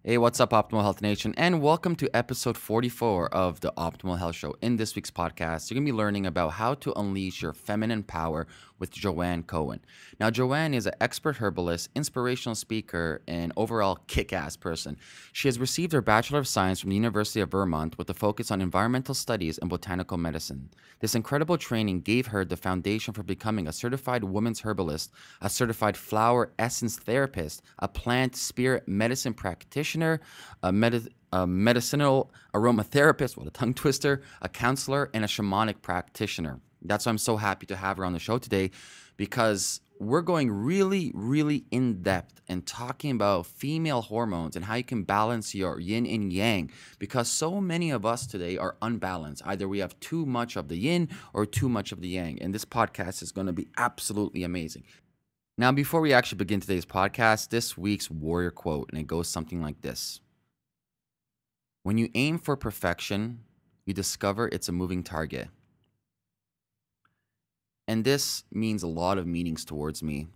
Hey, what's up, Optimal Health Nation? And welcome to episode 44 of the Optimal Health Show. In this week's podcast, you're going to be learning about how to unleash your feminine power with Joanne Cohen. Now, Joanne is an expert herbalist, inspirational speaker, and overall kick-ass person. She has received her Bachelor of Science from the University of Vermont with a focus on environmental studies and botanical medicine. This incredible training gave her the foundation for becoming a certified women's herbalist, a certified flower essence therapist, a plant spirit medicine practitioner, a medicinal aromatherapist, what a tongue twister, a counselor, and a shamanic practitioner. That's why I'm so happy to have her on the show today, because we're going really, really in depth and talking about female hormones and how you can balance your yin and yang, because so many of us today are unbalanced. Either we have too much of the yin or too much of the yang, and this podcast is going to be absolutely amazing. Now, before we actually begin today's podcast, this week's warrior quote, and it goes something like this. When you aim for perfection, you discover it's a moving target. And this means a lot of meanings towards me.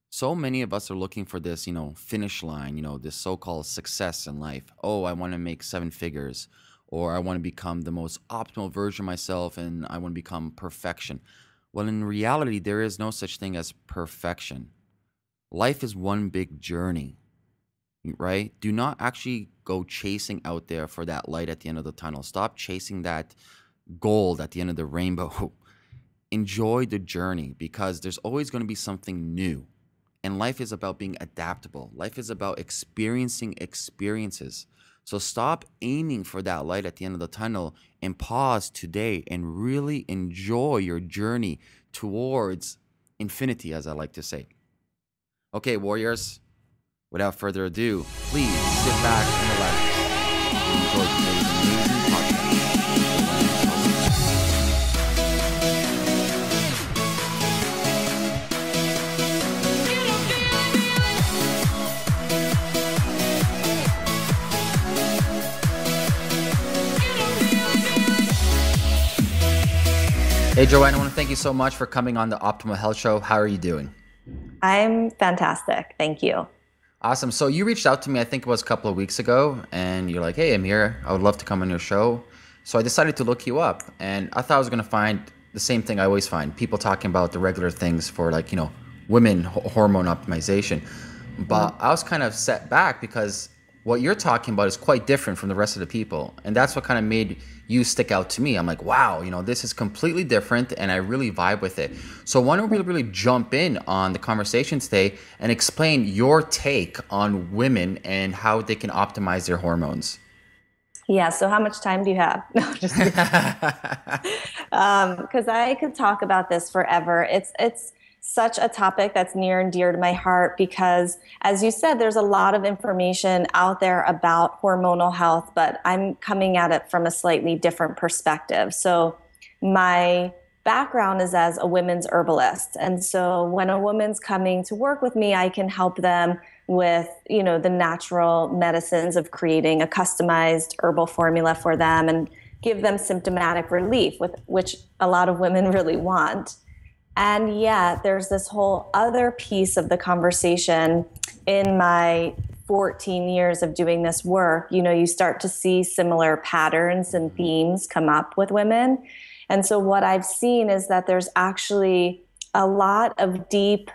So many of us are looking for this, finish line, this so-called success in life. Oh, I want to make 7 figures, or I want to become the most optimal version of myself, and I want to become perfection. Well, in reality, there is no such thing as perfection. Life is one big journey, right? Do not actually go chasing out there for that light at the end of the tunnel. Stop chasing that gold at the end of the rainbow. Enjoy the journey, because there's always going to be something new. And life is about being adaptable. Life is about experiencing experiences. So stop aiming for that light at the end of the tunnel and pause today and really enjoy your journey towards infinity, as I like to say. Okay, warriors, without further ado, please sit back and relax and enjoy today's amazing podcast. Hey, Joanne, I want to thank you so much for coming on the Optimal Health Show. How are you doing? I'm fantastic. Thank you. Awesome. So you reached out to me, I think it was a couple of weeks ago, and you're like, hey, Ameer, I would love to come on your show. So I decided to look you up, and I thought I was going to find the same thing I always find, people talking about the regular things for women hormone optimization. But I was kind of set back because what you're talking about is quite different from the rest of the people. And that's what kind of made you stick out to me. I'm like, wow, this is completely different, and I really vibe with it. So why don't we really jump in on the conversation today and explain your take on women and how they can optimize their hormones? Yeah, so how much time do you have? No, just kidding. Because I could talk about this forever. It's such a topic that's near and dear to my heart because, as you said, there's a lot of information out there about hormonal health, but I'm coming at it from a slightly different perspective. So my background is as a women's herbalist. And so when a woman's coming to work with me, I can help them with, the natural medicines of creating a customized herbal formula for them and give them symptomatic relief, which a lot of women really want. And yet there's this whole other piece of the conversation in my 14 years of doing this work. You start to see similar patterns and themes come up with women. And so what I've seen is that there's actually a lot of deep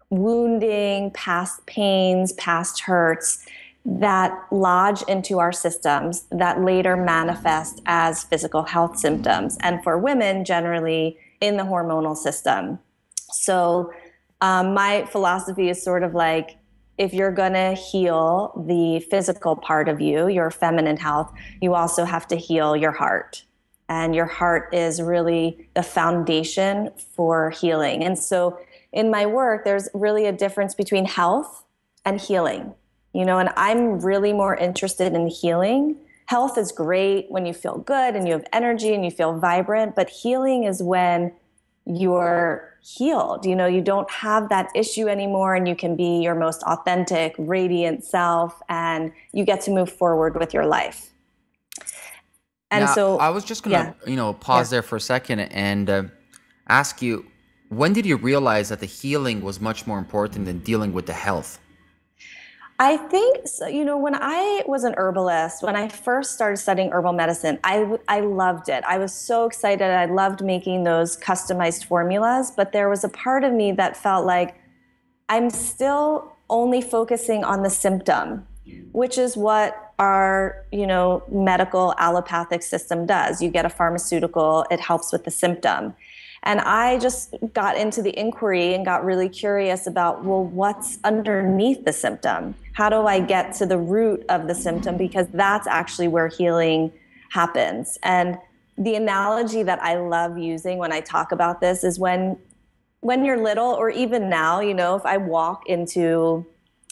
wounding, past pains, past hurts that lodge into our systems that later manifest as physical health symptoms. And for women, generally, in the hormonal system. So my philosophy is sort of like, if you're going to heal the physical part of you, your feminine health, you also have to heal your heart. And your heart is really the foundation for healing. And so in my work, there's really a difference between health and healing. And I'm really more interested in healing. Health is great when you feel good and you have energy and you feel vibrant, but healing is when you're healed. You don't have that issue anymore and you can be your most authentic, radiant self and you get to move forward with your life. And now, so I was just going to, pause there for a second and ask you, when did you realize that the healing was much more important than dealing with the health? I think, so, when I was an herbalist, when I first started studying herbal medicine, I loved it. I was so excited. I loved making those customized formulas, but there was a part of me that felt like I'm still only focusing on the symptom, which is what our, medical allopathic system does. You get a pharmaceutical, it helps with the symptom. And I just got into the inquiry and got really curious about, well, what's underneath the symptom? How do I get to the root of the symptom? Because that's actually where healing happens. And the analogy that I love using when I talk about this is when you're little, or even now, if I walk into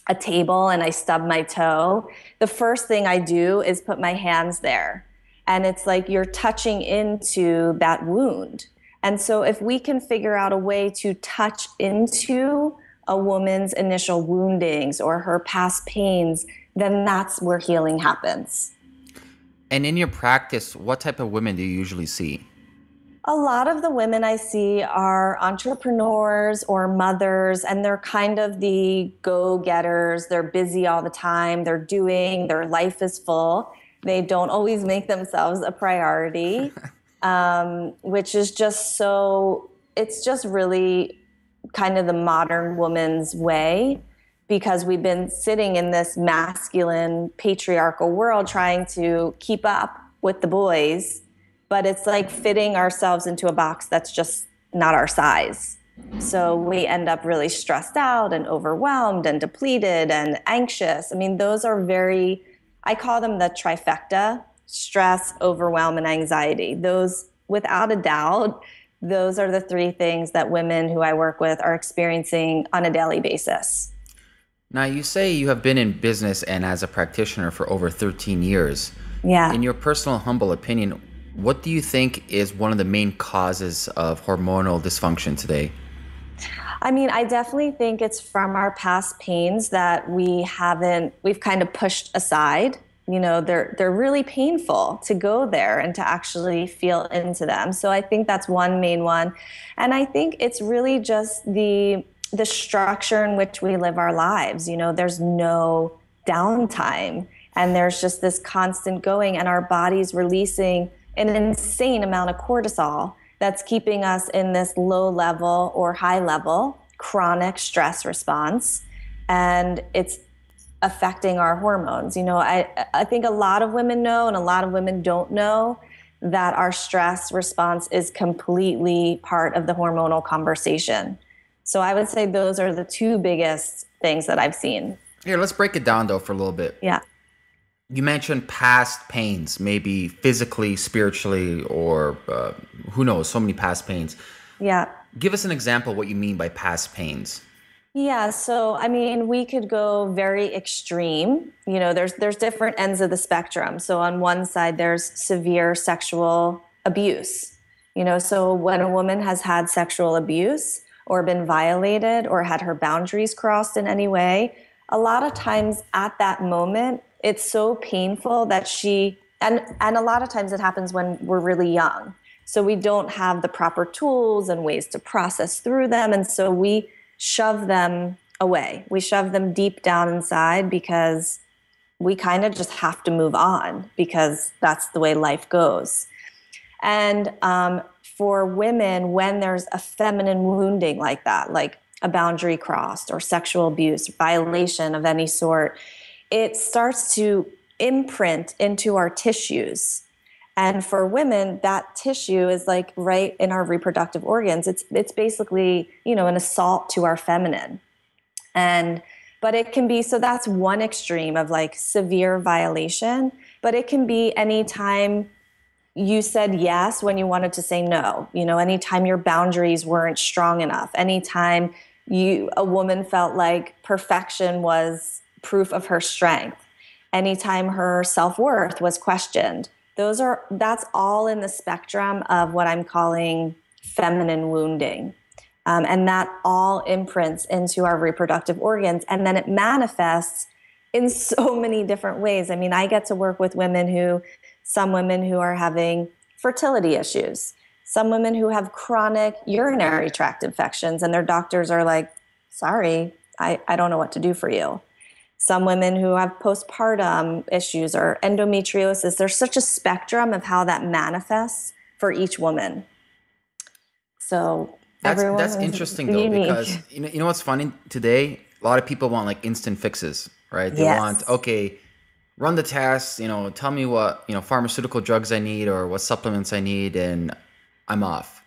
a table and I stub my toe, the first thing I do is put my hands there. And it's like you're touching into that wound. And so if we can figure out a way to touch into a woman's initial woundings or her past pains, then that's where healing happens. And in your practice, what type of women do you usually see? A lot of the women I see are entrepreneurs or mothers, and they're kind of the go-getters. They're busy all the time. Their life is full. They don't always make themselves a priority, which is it's just really kind of the modern woman's way, because we've been sitting in this masculine patriarchal world trying to keep up with the boys. But it's like fitting ourselves into a box that's just not our size. So we end up really stressed out and overwhelmed and depleted and anxious. I mean, those are I call them the trifecta: stress, overwhelm, and anxiety. Those, without a doubt, those are the three things that women who I work with are experiencing on a daily basis. Now, you say you have been in business and as a practitioner for over 13 years. Yeah. In your personal, humble opinion, what do you think is one of the main causes of hormonal dysfunction today? I mean, I definitely think it's from our past pains that we've kind of pushed aside. They're really painful to go there and to actually feel into them. So I think that's one main one. And I think it's really just the structure in which we live our lives. There's no downtime, and there's just this constant going, and our body's releasing an insane amount of cortisol that's keeping us in this low level or high level chronic stress response. And it's affecting our hormones. I think a lot of women know, and a lot of women don't know, that our stress response is completely part of the hormonal conversation. So I would say those are the two biggest things that I've seen. Here, let's break it down though for a little bit. Yeah. You mentioned past pains, maybe physically, spiritually, or who knows, so many past pains. Yeah. Give us an example of what you mean by past pains. Yeah, so I mean, we could go very extreme. There's different ends of the spectrum. So on one side, there's severe sexual abuse. So when a woman has had sexual abuse or been violated or had her boundaries crossed in any way, a lot of times at that moment, it's so painful that and a lot of times it happens when we're really young. So we don't have the proper tools and ways to process through them. And so we shove them away. We shove them deep down inside because we kind of just have to move on, because that's the way life goes. And for women, when there's a feminine wounding like that, like a boundary crossed or sexual abuse, violation of any sort, it starts to imprint into our tissues. And for women, that tissue is like right in our reproductive organs. It's basically, an assault to our feminine. But it can be, so that's one extreme of like severe violation, but it can be anytime you said yes when you wanted to say no, anytime your boundaries weren't strong enough, anytime a woman felt like perfection was proof of her strength, anytime her self-worth was questioned. That's all in the spectrum of what I'm calling feminine wounding. And that all imprints into our reproductive organs. And then it manifests in so many different ways. I mean, I get to work with some women who are having fertility issues, some women who have chronic urinary tract infections, and their doctors are like, sorry, I don't know what to do for you. some women who have postpartum issues or endometriosis. There's such a spectrum of how that manifests for each woman. So everyone That's is interesting though, because unique. you know what's funny today? A lot of people want like instant fixes, right? They want, Yes. okay, run the tests, tell me what, pharmaceutical drugs I need or what supplements I need, and I'm off.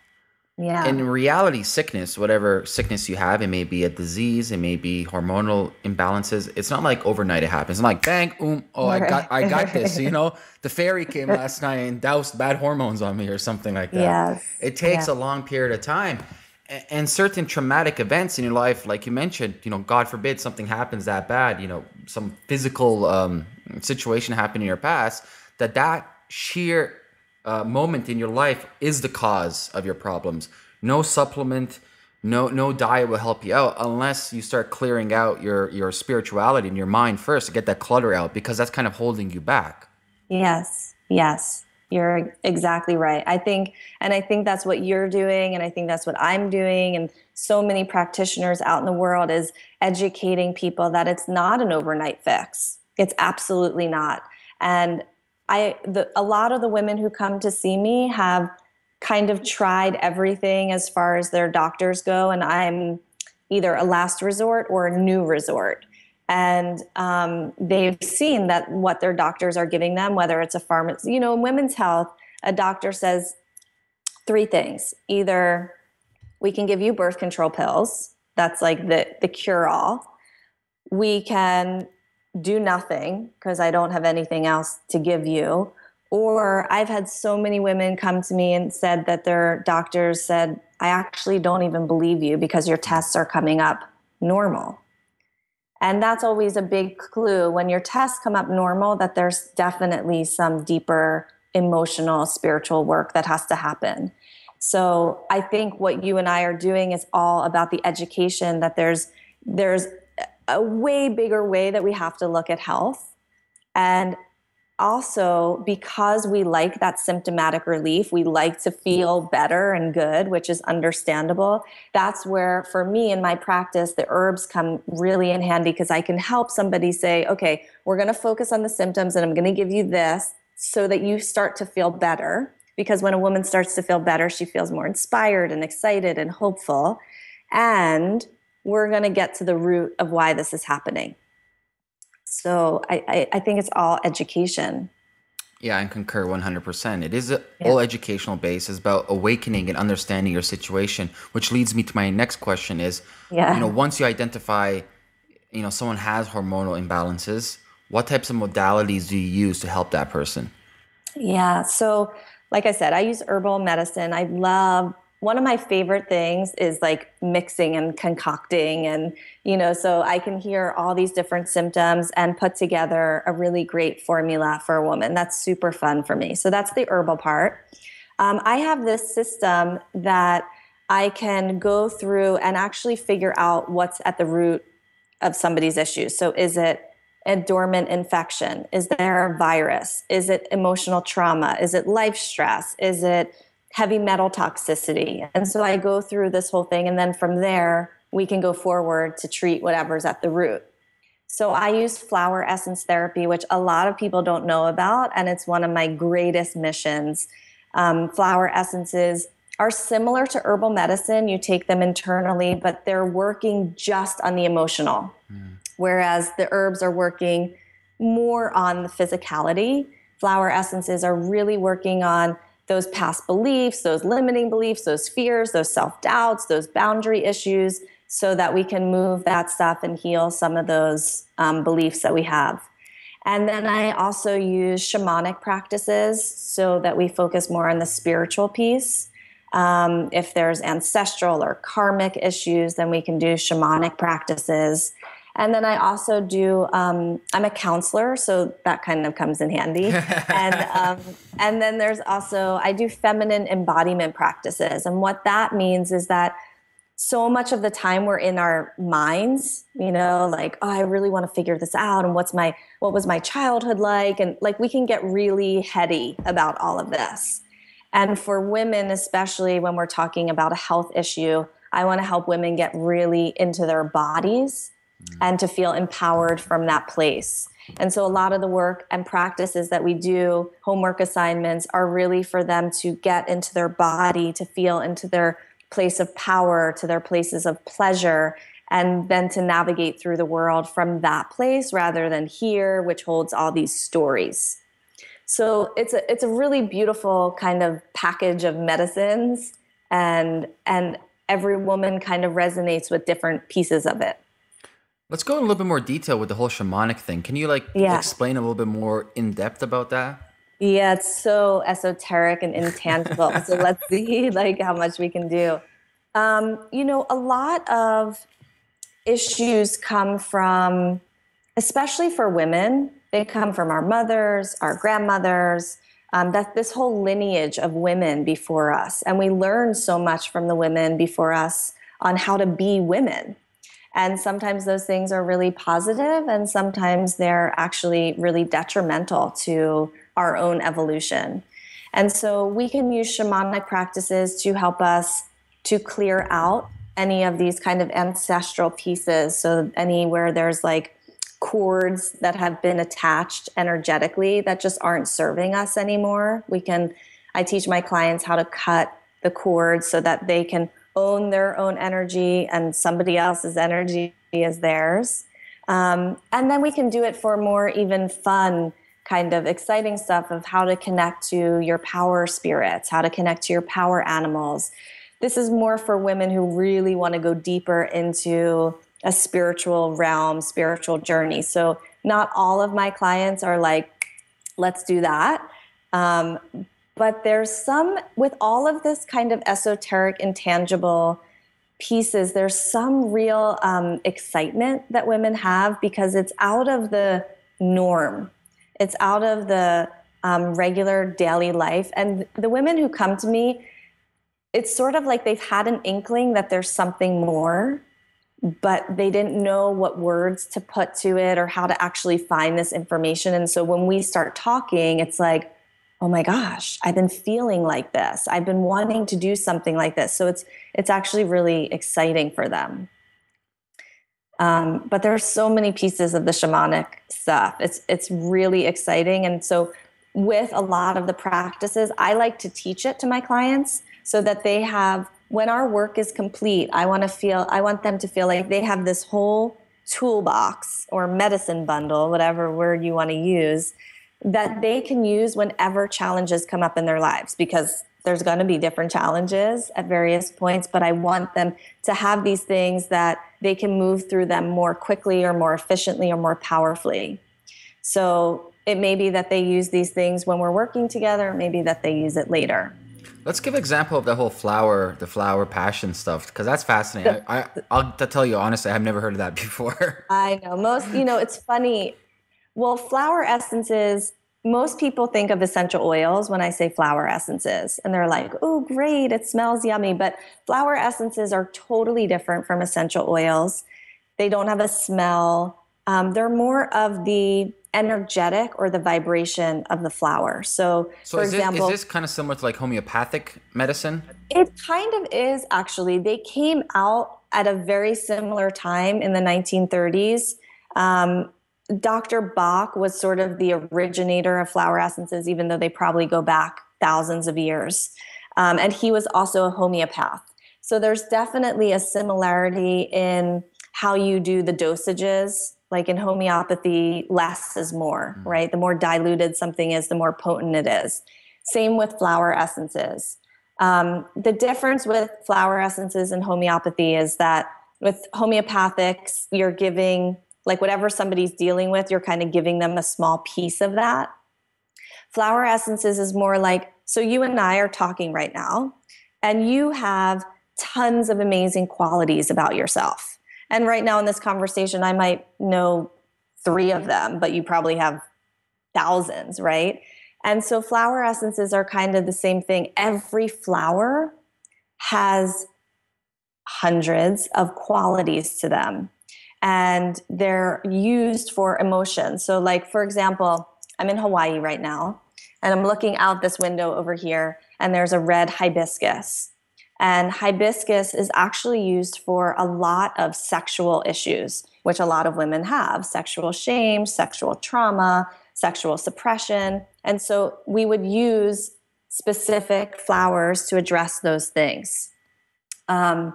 In Yeah. reality, sickness, whatever sickness you have, it may be a disease, it may be hormonal imbalances. It's not like overnight it happens. It's not like bang, oh, Right. I got this. The fairy came last night and doused bad hormones on me or something like that. Yes. It takes Yeah. a long period of time. And certain traumatic events in your life, like you mentioned, God forbid something happens that bad, some physical situation happened in your past, that sheer moment in your life is the cause of your problems. No supplement, no diet will help you out unless you start clearing out your spirituality and your mind first to get that clutter out, because that's kind of holding you back. Yes, yes, you're exactly right. I think that's what you're doing, and I think that's what I'm doing, and so many practitioners out in the world is educating people that it's not an overnight fix. It's absolutely not. And a lot of the women who come to see me have kind of tried everything as far as their doctors go, and I'm either a last resort or a new resort. And they've seen that what their doctors are giving them, whether it's a pharmacy, in women's health, a doctor says three things. Either we can give you birth control pills, that's like the cure all. We can do nothing because I don't have anything else to give you. Or I've had so many women come to me and said that their doctors said, I actually don't even believe you because your tests are coming up normal. And that's always a big clue when your tests come up normal, that there's definitely some deeper emotional, spiritual work that has to happen. So I think what you and I are doing is all about the education that there's a way bigger way that we have to look at health. And also, because we like that symptomatic relief, we like to feel better and good, which is understandable. That's where, for me in my practice, the herbs come really in handy, because I can help somebody say, okay, we're going to focus on the symptoms and I'm going to give you this so that you start to feel better. Because when a woman starts to feel better, she feels more inspired and excited and hopeful. And we're going to get to the root of why this is happening. So I think it's all education. Yeah, I concur 100%. It is Yeah. all educational based. It's about awakening and understanding your situation, which leads me to my next question is, Yeah. once you identify, someone has hormonal imbalances, what types of modalities do you use to help that person? Yeah. So, like I said, I use herbal medicine. I love, one of my favorite things is like mixing and concocting. And, so I can hear all these different symptoms and put together a really great formula for a woman. That's super fun for me. So, that's the herbal part. I have this system that I can go through and actually figure out what's at the root of somebody's issues. So, is it a dormant infection? Is there a virus? Is it emotional trauma? Is it life stress? Is it heavy metal toxicity? And so I go through this whole thing, and then from there, we can go forward to treat whatever's at the root. So I use flower essence therapy, which a lot of people don't know about, and it's one of my greatest missions. Flower essences are similar to herbal medicine. You take them internally, but they're working just on the emotional, whereas the herbs are working more on the physicality. Flower essences are really working on those past beliefs, those limiting beliefs, those fears, those self-doubts, those boundary issues, so that we can move that stuff and heal some of those beliefs that we have. And then I also use shamanic practices so that we focus more on the spiritual piece. If there's ancestral or karmic issues, then we can do shamanic practices. And then I also do, I'm a counselor, so that kind of comes in handy. And then there's also, I do feminine embodiment practices. And what that means is that so much of the time we're in our minds, like, oh, I really want to figure this out. And what was my childhood like? And like, we can get really heady about all of this. And for women, especially when we're talking about a health issue, I want to help women get really into their bodies and to feel empowered from that place. And so a lot of the work and practices that we do, homework assignments, are really for them to get into their body, to feel into their place of power, to their places of pleasure, and then to navigate through the world from that place rather than here, which holds all these stories. So it's a really beautiful kind of package of medicines, and every woman kind of resonates with different pieces of it. Let's go in a little bit more detail with the whole shamanic thing. Can you explain a little bit more in depth about that? Yeah, it's so esoteric and intangible. So let's see how much we can do. A lot of issues come from, especially for women, they come from our mothers, our grandmothers, that this whole lineage of women before us. And we learn so much from the women before us on how to be women. And sometimes those things are really positive, and sometimes they're actually really detrimental to our own evolution. And so we can use shamanic practices to help us to clear out any of these kind of ancestral pieces. So anywhere there's cords that have been attached energetically that just aren't serving us anymore, I teach my clients how to cut the cords so that they can own their own energy and somebody else's energy is theirs. And then we can do it for more even fun, kind of exciting stuff of how to connect to your power spirits, how to connect to your power animals. This is more for women who really want to go deeper into a spiritual realm, spiritual journey. So not all of my clients are let's do that. But there's some, with all of this kind of esoteric, intangible pieces, there's some real excitement that women have because it's out of the norm. It's out of the regular daily life. And the women who come to me, it's sort of like they've had an inkling that there's something more, but they didn't know what words to put to it or how to actually find this information. And so when we start talking, it's like, oh my gosh, I've been feeling like this. I've been wanting to do something like this. So it's actually really exciting for them. But there are so many pieces of the shamanic stuff. It's really exciting. And so with a lot of the practices, I like to teach it to my clients so that they have, when our work is complete, I want them to feel like they have this whole toolbox or medicine bundle, whatever word you want to use, that they can use whenever challenges come up in their lives, because there's going to be different challenges at various points, but I want them to have these things that they can move through them more quickly or more efficiently or more powerfully. So it may be that they use these things when we're working together, maybe that they use it later. Let's give an example of the whole the flower passion stuff, because that's fascinating. I'll tell you honestly, I've never heard of that before. I know. It's funny. Well, flower essences, most people think of essential oils when I say flower essences, and they're like, oh, great, it smells yummy. But flower essences are totally different from essential oils. They don't have a smell. They're more of the energetic or the vibration of the flower. So for example, is this kind of similar to homeopathic medicine? It kind of is, actually. They came out at a very similar time in the 1930s. Dr. Bach was sort of the originator of flower essences, even though they probably go back thousands of years. And he was also a homeopath. So there's definitely a similarity in how you do the dosages. Like in homeopathy, less is more, right? The more diluted something is, the more potent it is. Same with flower essences. The difference with flower essences and homeopathy is that with homeopathics, you're giving, whatever somebody's dealing with, you're kind of giving them a small piece of that. Flower essences is more so you and I are talking right now, and you have tons of amazing qualities about yourself. And right now in this conversation, I might know 3 of them, but you probably have thousands, right? And so flower essences are kind of the same thing. Every flower has hundreds of qualities to them, and they're used for emotion. So for example, I'm in Hawaii right now, and I'm looking out this window over here, and there's a red hibiscus. And hibiscus is actually used for a lot of sexual issues, which a lot of women have: sexual shame, sexual trauma, sexual suppression. And so we would use specific flowers to address those things. And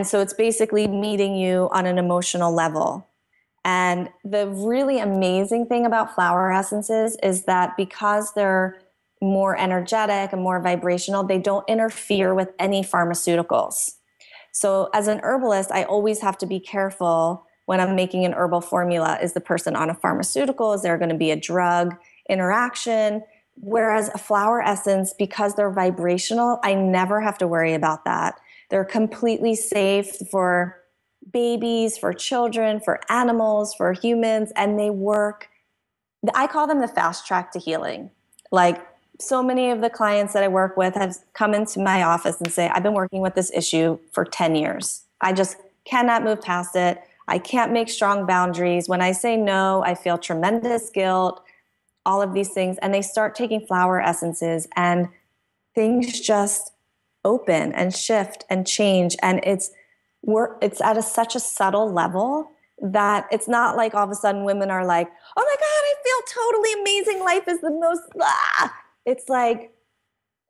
so it's basically meeting you on an emotional level. And the really amazing thing about flower essences is that because they're more energetic and more vibrational, they don't interfere with any pharmaceuticals. So as an herbalist, I always have to be careful when I'm making an herbal formula. Is the person on a pharmaceutical? Is there going to be a drug interaction? Whereas a flower essence, because they're vibrational, I never have to worry about that. They're completely safe for babies, for children, for animals, for humans, and they work. I call them the fast track to healing. Like, so many of the clients that I work with have come into my office and say, I've been working with this issue for 10 years. I just cannot move past it. I can't make strong boundaries. When I say no, I feel tremendous guilt, all of these things. And they start taking flower essences and things just open and shift and change. And it's at such a subtle level that it's not like all of a sudden women are like, oh my God, I feel totally amazing. Life is the most, It's like,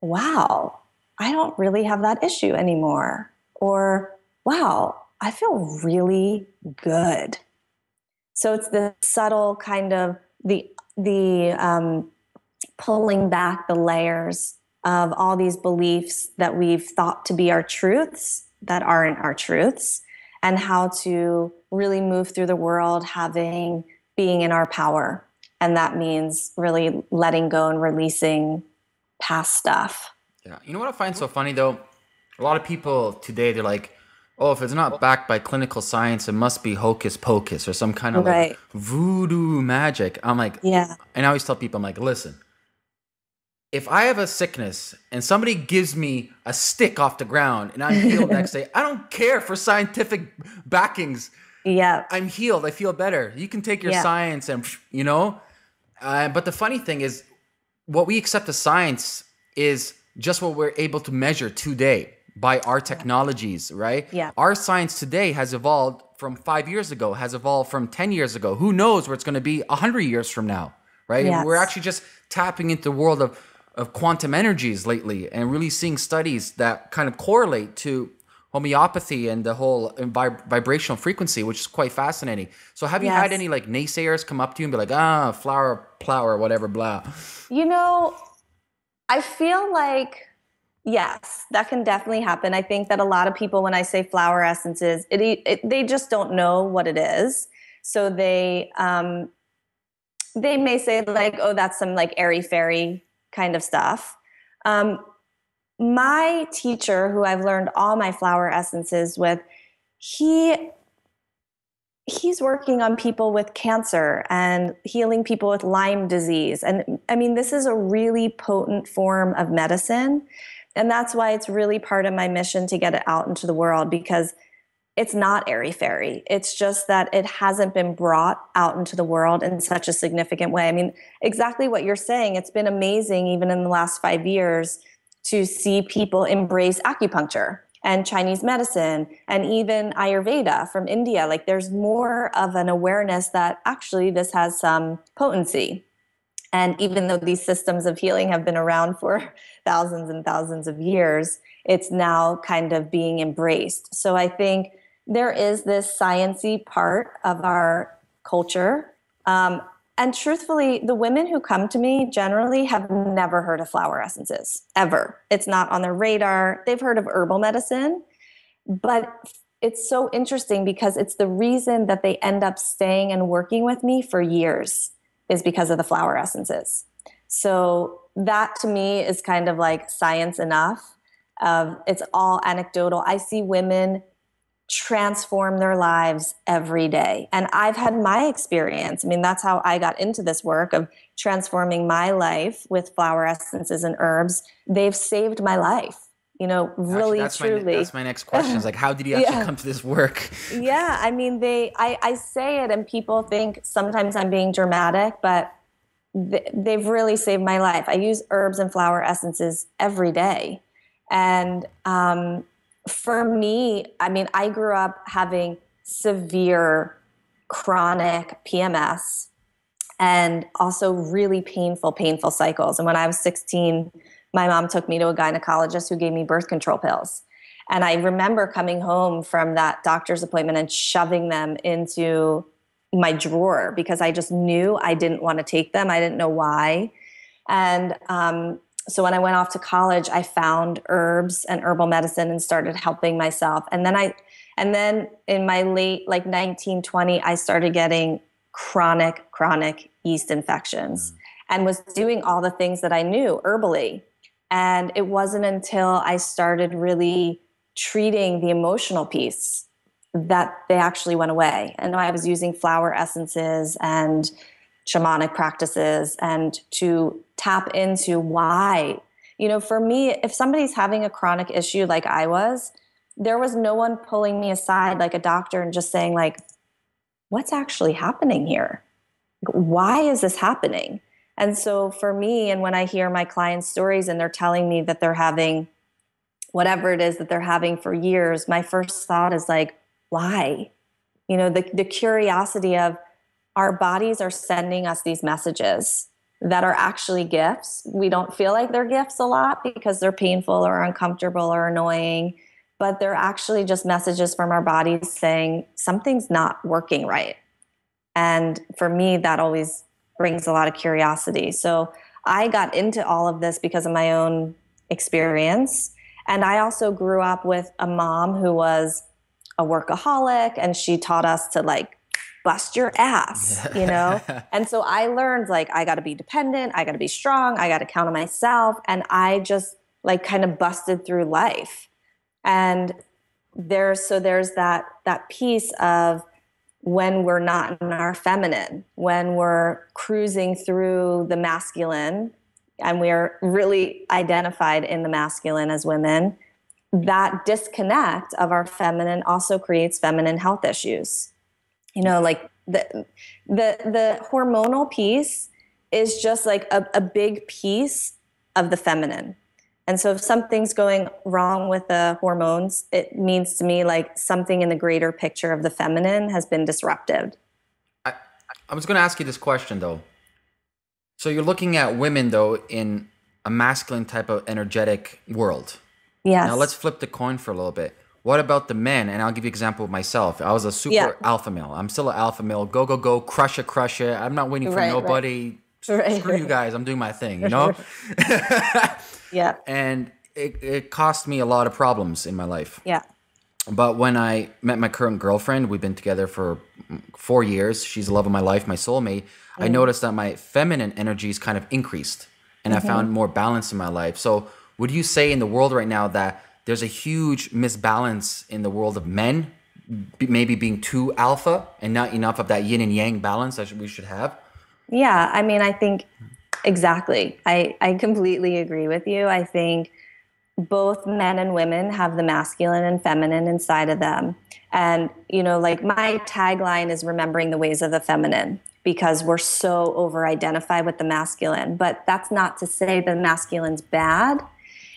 wow, I don't really have that issue anymore. Or, wow, I feel really good. So it's the subtle kind of the pulling back the layers of all these beliefs that we've thought to be our truths that aren't our truths, and how to really move through the world being in our power. And that means really letting go and releasing past stuff. Yeah. You know what I find so funny though? A lot of people today, they're like, oh, if it's not backed by clinical science, it must be hocus pocus or some kind of like voodoo magic. I'm like, yeah. And I always tell people, I'm like, listen, if I have a sickness and somebody gives me a stick off the ground and I'm healed next day, I don't care for scientific backings. Yeah. I'm healed. I feel better. You can take your science and, but the funny thing is what we accept as science is just what we're able to measure today by our technologies, right? Yeah. Our science today has evolved from 5 years ago, has evolved from 10 years ago. Who knows where it's going to be 100 years from now, right? Yes. We're actually just tapping into the world of quantum energies lately and really seeing studies that kind of correlate to homeopathy and the whole vibrational frequency, which is quite fascinating. So have you had any like naysayers come up to you and be like, flower, whatever, blah? I feel like, yes, that can definitely happen. I think that a lot of people, when I say flower essences, they just don't know what it is. So they may say like, oh, that's some like airy-fairy kind of stuff. My teacher, who I've learned all my flower essences with, he's working on people with cancer and healing people with Lyme disease. And I mean, this is a really potent form of medicine. And that's why it's really part of my mission to get it out into the world, because it's not airy-fairy. It's just that it hasn't been brought out into the world in such a significant way. I mean, exactly what you're saying. It's been amazing, even in the last 5 years, to see people embrace acupuncture and Chinese medicine and even Ayurveda from India. Like, there's more of an awareness that actually this has some potency. And even though these systems of healing have been around for thousands and thousands of years, it's now kind of being embraced. So I think there is this sciencey part of our culture. And truthfully, the women who come to me generally have never heard of flower essences, ever. It's not on their radar. They've heard of herbal medicine, but it's so interesting because it's the reason that they end up staying and working with me for years is because of the flower essences. So that to me is kind of like science enough. It's all anecdotal. I see women transform their lives every day. And I've had my experience. I mean, that's how I got into this work of transforming my life with flower essences and herbs. They've saved my life, really, actually, truly. That's my next question. Is like, how did you actually come to this work? Yeah. I mean, I say it and people think sometimes I'm being dramatic, but they've really saved my life. I use herbs and flower essences every day. And, for me, I mean, I grew up having severe chronic PMS and also really painful cycles. And when I was 16, my mom took me to a gynecologist who gave me birth control pills. And I remember coming home from that doctor's appointment and shoving them into my drawer because I just knew I didn't want to take them. I didn't know why. And so when I went off to college, I found herbs and herbal medicine and started helping myself. And then in my late, like 1920, I started getting chronic yeast infections and was doing all the things that I knew herbally. And it wasn't until I started really treating the emotional piece that they actually went away. And I was using flower essences and shamanic practices and to tap into why. For me, if somebody's having a chronic issue like I was, there was no one pulling me aside like a doctor and just saying like, what's actually happening here? Why is this happening? And so for me, and when I hear my clients' stories and they're telling me that they're having whatever it is that they're having for years, my first thought is like, why? The curiosity of our bodies are sending us these messages that are actually gifts. We don't feel like they're gifts a lot because they're painful or uncomfortable or annoying, but they're actually just messages from our bodies saying something's not working right. And for me, that always brings a lot of curiosity. So I got into all of this because of my own experience. And I also grew up with a mom who was a workaholic, and she taught us to like bust your ass, And so I learned like, I got to be dependent. I got to be strong. I got to count on myself. And I just like kind of busted through life. And there's that piece of when we're not in our feminine, when we're cruising through the masculine and we are really identified in the masculine as women, that disconnect of our feminine also creates feminine health issues. Like the hormonal piece is just like a big piece of the feminine. And so if something's going wrong with the hormones, it means to me like something in the greater picture of the feminine has been disrupted. I was going to ask you this question, though. So you're looking at women, though, in a masculine type of energetic world. Yes. Now let's flip the coin for a little bit. What about the men? And I'll give you an example of myself. I was a super alpha male. I'm still an alpha male. Go, crush it. I'm not waiting for nobody. Screw you guys. I'm doing my thing, Yeah. And it cost me a lot of problems in my life. Yeah. But when I met my current girlfriend, we've been together for 4 years. She's the love of my life, my soulmate. I noticed that my feminine energies kind of increased and I found more balance in my life. So would you say in the world right now that there's a huge misbalance in the world of men, maybe being too alpha and not enough of that yin and yang balance that we should have? Yeah, I mean, I think exactly. I completely agree with you. I think both men and women have the masculine and feminine inside of them. And, like my tagline is remembering the ways of the feminine because we're so over-identified with the masculine. But that's not to say the masculine's bad.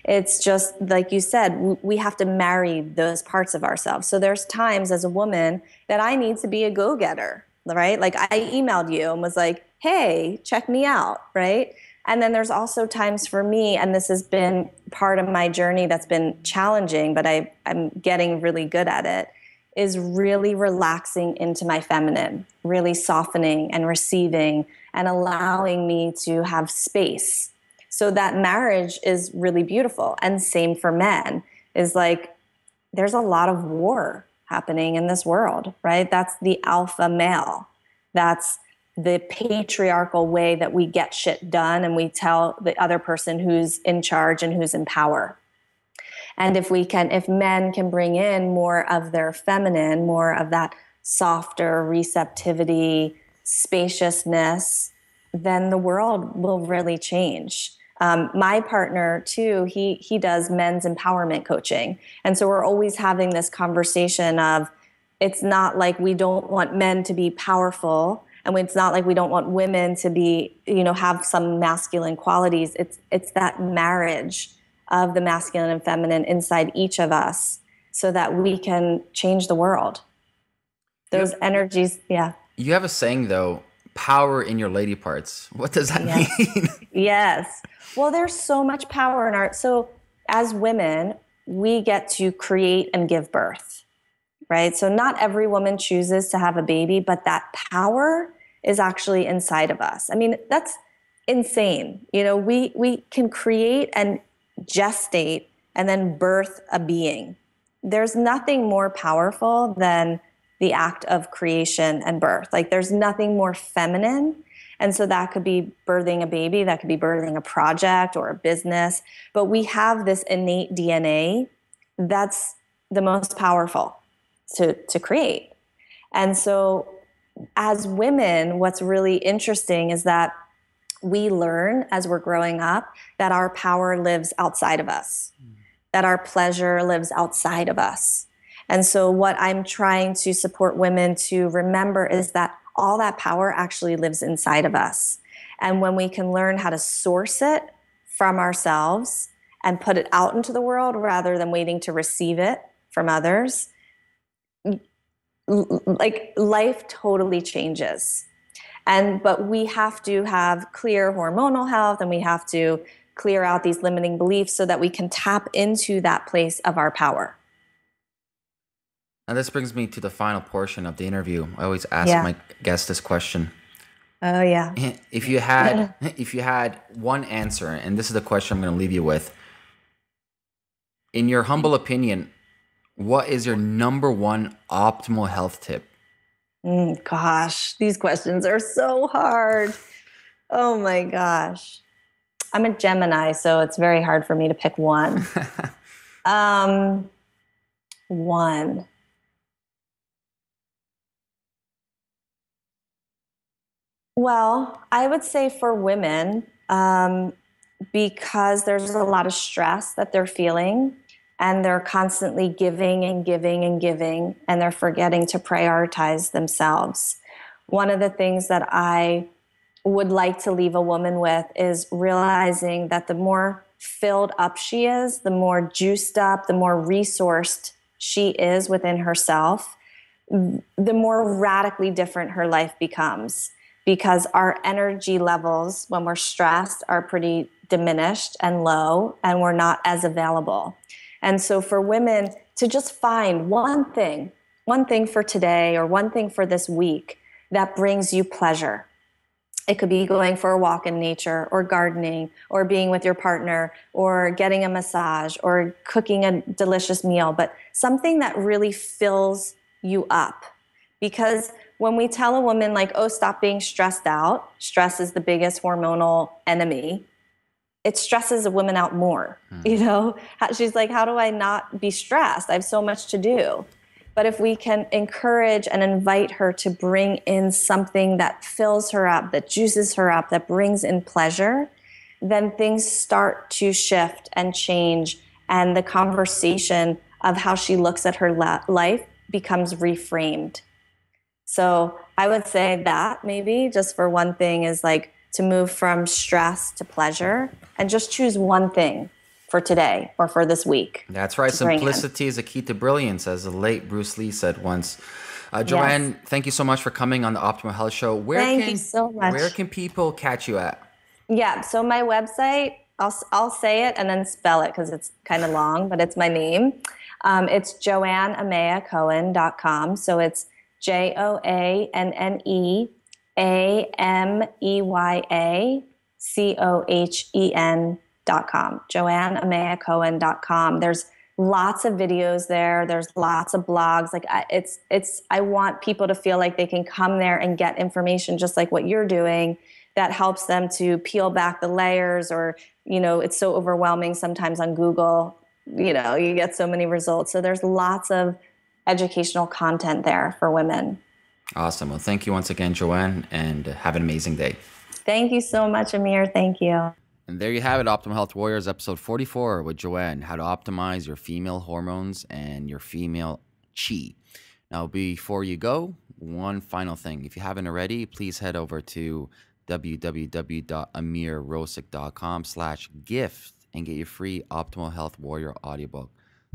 It's just, like you said, we have to marry those parts of ourselves. So there's times as a woman that I need to be a go-getter, right? Like I emailed you and was like, hey, check me out, right? And then there's also times for me, and this has been part of my journey that's been challenging, but I'm getting really good at it, is really relaxing into my feminine, really softening and receiving and allowing me to have space. So that marriage is really beautiful. And same for men, is like there's a lot of war happening in this world, right? That's the alpha male. That's the patriarchal way that we get shit done and we tell the other person who's in charge and who's in power. And if men can bring in more of their feminine, more of that softer receptivity, spaciousness, then the world will really change. My partner too, he does men's empowerment coaching. And so we're always having this conversation of, it's not like we don't want men to be powerful, and it's not like we don't want women to be, have some masculine qualities. It's that marriage of the masculine and feminine inside each of us so that we can change the world. Those energies, yeah. You have a saying though, power in your lady parts. What does that Yes. mean? Yes. Well, there's so much power in art. So as women, we get to create and give birth, right? So not every woman chooses to have a baby, but that power is actually inside of us. I mean, that's insane. You know, we can create and gestate and then birth a being. There's nothing more powerful than the act of creation and birth. Like there's nothing more feminine. And so that could be birthing a baby, that could be birthing a project or a business, but we have this innate DNA that's the most powerful to create. And so as women, what's really interesting is that we learn as we're growing up that our power lives outside of us, that our pleasure lives outside of us. And so what I'm trying to support women to remember is that all that power actually lives inside of us. And when we can learn how to source it from ourselves and put it out into the world rather than waiting to receive it from others, like life totally changes. But we have to have clear hormonal health, and we have to clear out these limiting beliefs so that we can tap into that place of our power. And this brings me to the final portion of the interview. I always ask Yeah. my guests this question. Oh yeah. If you had one answer, and this is the question I'm going to leave you with. In your humble opinion, what is your number one optimal health tip? Gosh, these questions are so hard. Oh my gosh. I'm a Gemini, so it's very hard for me to pick one. One. Well, I would say for women, because there's a lot of stress that they're feeling, and they're constantly giving and giving and giving, and they're forgetting to prioritize themselves. One of the things that I would like to leave a woman with is realizing that the more filled up she is, the more juiced up, the more resourced she is within herself, the more radically different her life becomes, because our energy levels when we're stressed are pretty diminished and low, and we're not as available. And so for women to just find one thing for today or one thing for this week that brings you pleasure. It could be going for a walk in nature, or gardening, or being with your partner, or getting a massage, or cooking a delicious meal, but something that really fills you up. Because when we tell a woman like, oh, stop being stressed out, stress is the biggest hormonal enemy, it stresses a woman out more. You know, she's like, how do I not be stressed? I have so much to do. But if we can encourage and invite her to bring in something that fills her up, that juices her up, that brings in pleasure, then things start to shift and change. And the conversation of how she looks at her life becomes reframed. So I would say that maybe just for one thing is like to move from stress to pleasure, and just choose one thing for today or for this week. That's right. Simplicity is a key to brilliance, as the late Bruce Lee said once. Joanne, Yes. thank you so much for coming on the Optimal Health Show. Thank you so much. Where can people catch you at? Yeah, so my website, I'll say it and then spell it because it's kind of long, but it's my name. It's JoanneAmeyaCohen.com. So it's JoanneAmeyaCohen.com. JoanneAmeyaCohen.com. There's lots of videos there. There's lots of blogs. Like I want people to feel like they can come there and get information just like what you're doing that helps them to peel back the layers, or, you know, it's so overwhelming sometimes on Google, you know, you get so many results. So there's lots of educational content there for women. Awesome. Well, thank you once again, Joanne, and have an amazing day. Thank you so much, Ameer. Thank you. And there you have it, Optimal Health Warriors, episode 44 with Joanne, how to optimize your female hormones and your female chi. Now, before you go, one final thing. If you haven't already, please head over to www.ameerrosic.com/gift and get your free Optimal Health Warrior audiobook.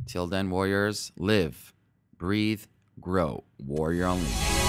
Till then, warriors, live, breathe, grow. Warrior Unleashed.